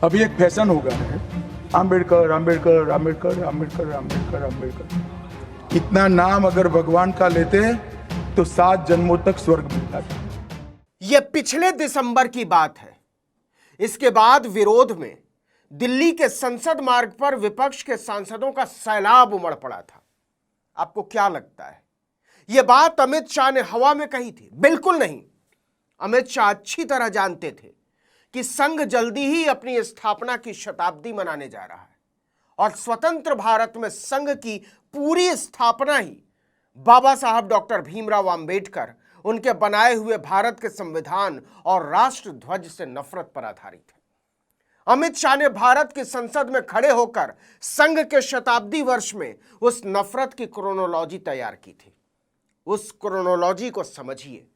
अभी एक फैशन हो गया है, आम्बेडकर आम्बेडकर आम्बेडकर आम्बेडकर आम्बेडकर आम्बेडकर। इतना नाम अगर भगवान का लेते तो 7 जन्मों तक स्वर्ग मिलता था। यह पिछले दिसंबर की बात है। इसके बाद विरोध में दिल्ली के संसद मार्ग पर विपक्ष के सांसदों का सैलाब उमड़ पड़ा था। आपको क्या लगता है, यह बात अमित शाह ने हवा में कही थी? बिल्कुल नहीं। अमित शाह अच्छी तरह जानते थे कि संघ जल्दी ही अपनी स्थापना की शताब्दी मनाने जा रहा है और स्वतंत्र भारत में संघ की पूरी स्थापना ही बाबा साहब डॉक्टर भीमराव अंबेडकर, उनके बनाए हुए भारत के संविधान और राष्ट्र ध्वज से नफरत पर आधारित है। अमित शाह ने भारत की संसद में खड़े होकर संघ के शताब्दी वर्ष में उस नफरत की क्रोनोलॉजी तैयार की थी। उस क्रोनोलॉजी को समझिए,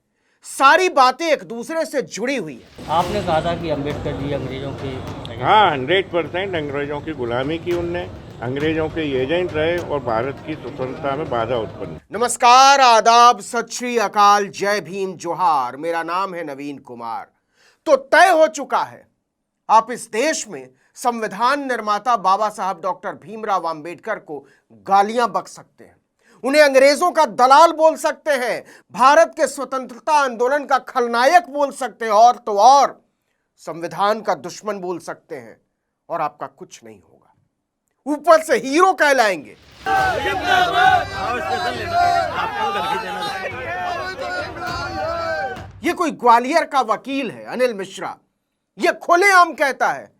सारी बातें एक दूसरे से जुड़ी हुई है। आपने कहा था कि अंबेडकर जी अंग्रेजों के, हाँ, 100% अंग्रेजों की गुलामी की उनने, अंग्रेजों के एजेंट रहे और भारत की स्वतंत्रता में बाधा उत्पन्न। नमस्कार, आदाब, सत श्री अकाल, जय भीम, जोहार। मेरा नाम है नवीन कुमार। तो तय हो चुका है, आप इस देश में संविधान निर्माता बाबा साहब डॉक्टर भीमराव अंबेडकर को गालियां बक सकते हैं, उन्हें अंग्रेजों का दलाल बोल सकते हैं, भारत के स्वतंत्रता आंदोलन का खलनायक बोल सकते हैं, और तो और संविधान का दुश्मन बोल सकते हैं, और आपका कुछ नहीं होगा, ऊपर से हीरो कहलाएंगे। ये कोई ग्वालियर का वकील है, अनिल मिश्रा, ये खुलेआम कहता है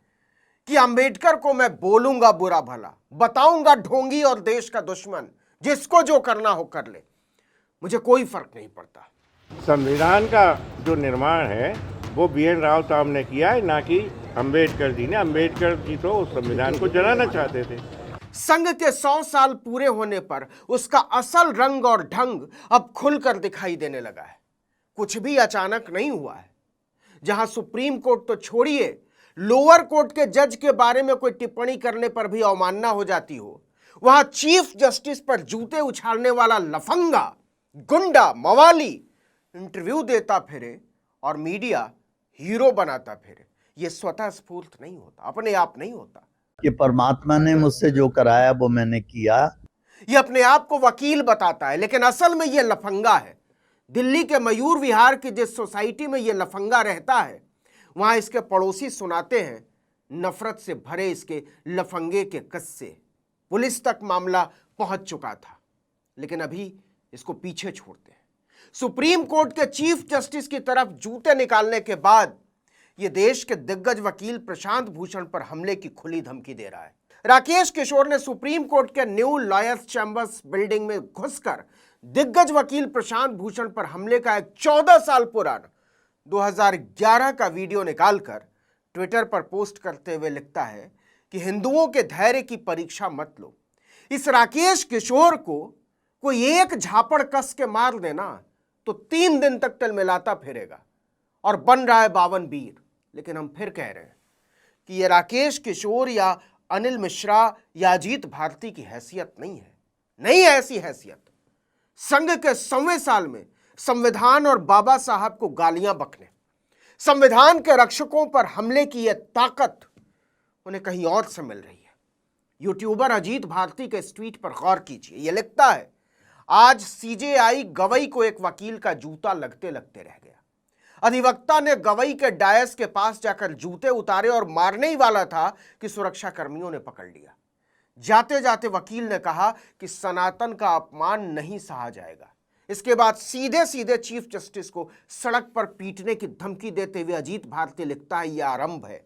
कि अंबेडकर को मैं बोलूंगा बुरा भला, बताऊंगा ढोंगी और देश का दुश्मन, जिसको जो करना हो कर ले, मुझे कोई फर्क नहीं पड़ता। संविधान का जो निर्माण है वो BN राव साहब ने किया है, ना कि अंबेडकर जी ने। अंबेडकर जी तो उस संविधान को जलाना चाहते थे। संघ के 100 साल पूरे होने पर उसका असल रंग और ढंग अब खुलकर दिखाई देने लगा है। कुछ भी अचानक नहीं हुआ है। जहां सुप्रीम कोर्ट तो छोड़िए, लोअर कोर्ट के जज के बारे में कोई टिप्पणी करने पर भी अवमानना हो जाती हो, वहां चीफ जस्टिस पर जूते उछालने वाला लफंगा, गुंडा, मवाली इंटरव्यू देता फिरे और मीडिया हीरो बनाता फिरे। यह स्वतः स्फूर्त नहीं होता, अपने आप नहीं होता। कि परमात्मा ने मुझसे जो कराया वो मैंने किया। यह अपने आप को वकील बताता है, लेकिन असल में यह लफंगा है। दिल्ली के मयूर विहार की जिस सोसाइटी में यह लफंगा रहता है, वहां इसके पड़ोसी सुनाते हैं नफरत से भरे इसके लफंगे के किस्से। पुलिस तक मामला पहुंच चुका था, लेकिन अभी इसको पीछे छोड़ते हैं। सुप्रीम कोर्ट के चीफ जस्टिस की तरफ जूते निकालने के बाद यह देश के दिग्गज वकील प्रशांत भूषण पर हमले की खुली धमकी दे रहा है। राकेश किशोर ने सुप्रीम कोर्ट के न्यू लॉयर्स चैंबर्स बिल्डिंग में घुसकर दिग्गज वकील प्रशांत भूषण पर हमले का एक 14 साल पुराना 2011 का वीडियो निकालकर ट्विटर पर पोस्ट करते हुए लिखता है कि हिंदुओं के धैर्य की परीक्षा मत लो। इस राकेश किशोर को कोई एक झापड़ कस के मार देना तो 3 दिन तक टिलमिलाता फिरेगा और बन रहा है 52 वीर। लेकिन हम फिर कह रहे हैं कि यह राकेश किशोर या अनिल मिश्रा या अजीत भारती की हैसियत नहीं है, नहीं है ऐसी हैसियत। संघ के 100वें साल में संविधान और बाबा साहब को गालियां बकने, संविधान के रक्षकों पर हमले की यह ताकत उन्हें कहीं और से मिल रही है। यूट्यूबर अजीत भारती के इस ट्वीट पर गौर कीजिए। यह लिखता है, आज CJI गवई को एक वकील का जूता लगते लगते रह गया। अधिवक्ता ने गवई के डायस के पास जाकर जूते उतारे और मारने ही वाला था कि सुरक्षा कर्मियों ने पकड़ लिया। जाते जाते वकील ने कहा कि सनातन का अपमान नहीं सहा जाएगा। इसके बाद सीधे सीधे चीफ जस्टिस को सड़क पर पीटने की धमकी देते हुए अजीत भारती लिखता है, यह आरंभ है।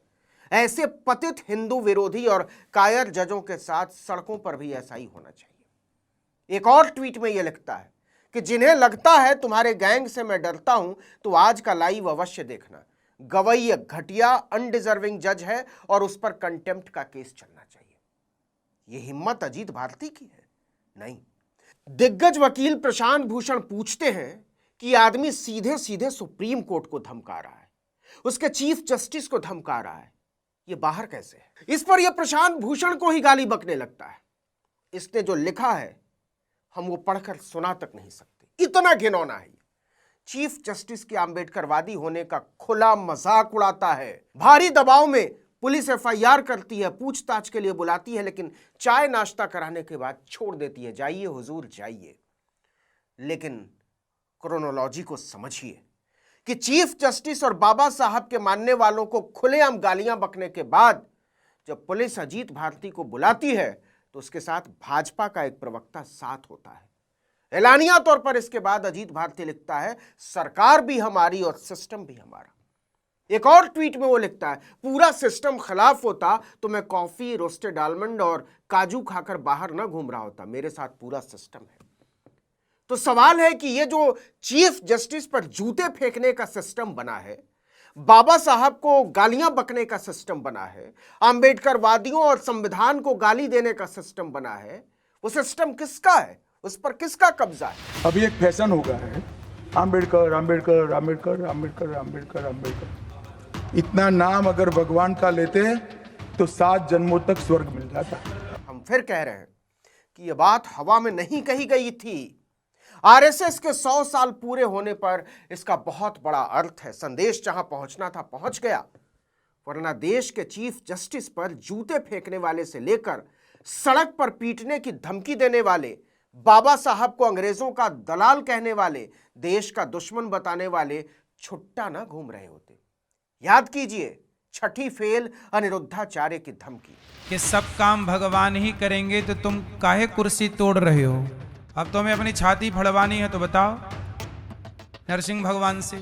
ऐसे पतित हिंदू विरोधी और कायर जजों के साथ सड़कों पर भी ऐसा ही होना चाहिए। एक और ट्वीट में यह लिखता है कि जिन्हें लगता है तुम्हारे गैंग से मैं डरता हूं, तो आज का लाइव अवश्य देखना। गवई एक घटिया अनडिजर्विंग जज है और उस पर कंटेम्प्ट का केस चलना चाहिए। यह हिम्मत अजीत भारती की है? नहीं। दिग्गज वकील प्रशांत भूषण पूछते हैं कि आदमी सीधे सीधे सुप्रीम कोर्ट को धमका रहा है, उसके चीफ जस्टिस को धमका रहा है, ये बाहर कैसे है? इस पर यह प्रशांत भूषण को ही गाली बकने लगता है। इसने जो लिखा है हम वो पढ़कर सुना तक नहीं सकते, इतना घिनौना है। चीफ जस्टिस के आंबेडकरवादी होने का खुला मजाक उड़ाता है। भारी दबाव में पुलिस एफआईआर करती है, पूछताछ के लिए बुलाती है, लेकिन चाय नाश्ता कराने के बाद छोड़ देती है, जाइए हुजूर जाइए। लेकिन क्रोनोलॉजी को समझिए कि चीफ जस्टिस और बाबा साहब के मानने वालों को खुलेआम गालियां बकने के बाद जब पुलिस अजीत भारती को बुलाती है तो उसके साथ भाजपा का एक प्रवक्ता साथ होता है। एलानिया तौर पर इसके बाद अजीत भारती लिखता है, सरकार भी हमारी और सिस्टम भी हमारा। एक और ट्वीट में वो लिखता है, पूरा सिस्टम खिलाफ होता तो मैं कॉफी, रोस्टेड आलमंड और काजू खाकर बाहर ना घूम रहा होता, मेरे साथ पूरा सिस्टम है। तो सवाल है कि ये जो चीफ जस्टिस पर जूते फेंकने का सिस्टम बना है, बाबा साहब को गालियां बकने का सिस्टम बना है, अंबेडकरवादियों और संविधान को गाली देने का सिस्टम बना है, वो सिस्टम किसका है? उस पर किसका कब्जा है? अभी एक फैशन हो गया है, आम्बेडकर आम्बेडकर आम्बेडकर आम्बेडकर आम्बेडकर आम्बेडकर। इतना नाम अगर भगवान का लेते तो 7 जन्मों तक स्वर्ग मिल जाता। हम फिर कह रहे हैं कि यह बात हवा में नहीं कही गई थी। आरएसएस के 100 साल पूरे होने पर इसका बहुत बड़ा अर्थ है। संदेश जहां पहुंचना था पहुंच गया, वरना देश के चीफ जस्टिस पर जूते फेंकने वाले से लेकर सड़क पर पीटने की धमकी देने वाले, बाबा साहब को अंग्रेजों का दलाल कहने वाले, देश का दुश्मन बताने वाले छुट्टा ना घूम रहे होते। याद कीजिए छठी फेल अनिरुद्धाचार्य की धमकी कि सब काम भगवान ही करेंगे तो तुम काहे कुर्सी तोड़ रहे हो। अब तुम्हें अपनी छाती फड़वानी है तो बताओ नरसिंह भगवान से,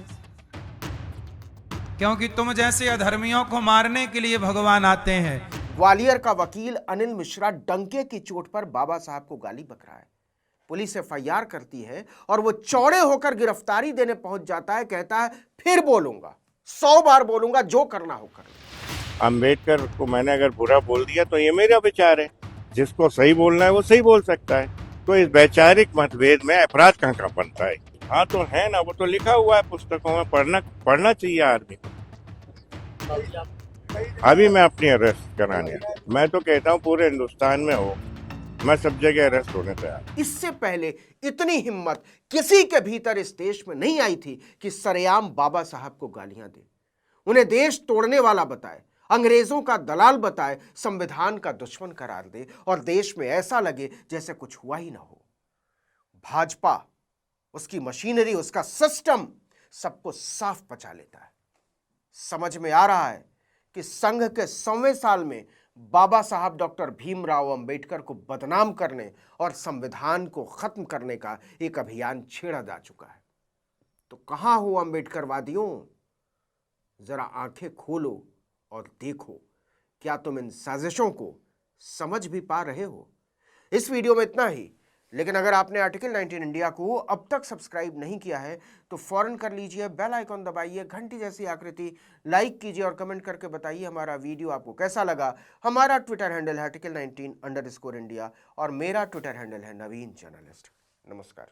क्योंकि तुम जैसे अधर्मियों को मारने के लिए भगवान आते हैं। ग्वालियर का वकील अनिल मिश्रा डंके की चोट पर बाबा साहब को गाली बक रहा है। पुलिस एफआईआर करती है और वो चौड़े होकर गिरफ्तारी देने पहुंच जाता है। कहता है फिर बोलूंगा, 100 बार बोलूंगा, जो करना हो कर। अम्बेडकर को मैंने अगर बुरा बोल दिया तो ये मेरा विचार है, जिसको सही बोलना है वो सही बोल सकता है। तो इस वैचारिक मतभेद में अपराध कहाँ बनता है? हाँ तो है ना, वो तो लिखा हुआ है पुस्तकों में, पढ़ना चाहिए आदमी को। अभी मैं अपनी अरेस्ट कराने, मैं तो कहता हूँ पूरे हिंदुस्तान में हो, मैं सब जगह अरेस्ट होने तैयार। इससे पहले इतनी हिम्मत किसी के भीतर इस देश में नहीं आई थी कि सरेआम बाबा साहब को गालियां दे, उन्हें देश तोड़ने वाला बताए, अंग्रेजों का दलाल बताए, संविधान का दुश्मन करार दे और देश में ऐसा लगे जैसे कुछ हुआ ही ना हो। भाजपा, उसकी मशीनरी, उसका सिस्टम सबको साफ पचा लेता है। समझ में आ रहा है कि संघ के 100वें साल में बाबा साहब डॉक्टर भीमराव अंबेडकर को बदनाम करने और संविधान को खत्म करने का एक अभियान छेड़ा जा चुका है। तो कहां हो अंबेडकरवादियों? जरा आंखें खोलो और देखो, क्या तुम इन साजिशों को समझ भी पा रहे हो? इस वीडियो में इतना ही, लेकिन अगर आपने आर्टिकल 19 इंडिया को अब तक सब्सक्राइब नहीं किया है तो फौरन कर लीजिए, बेल आइकॉन दबाइए, घंटी जैसी आकृति लाइक कीजिए और कमेंट करके बताइए हमारा वीडियो आपको कैसा लगा। हमारा ट्विटर हैंडल है article19_India और मेरा ट्विटर हैंडल है नवीन जर्नलिस्ट। नमस्कार।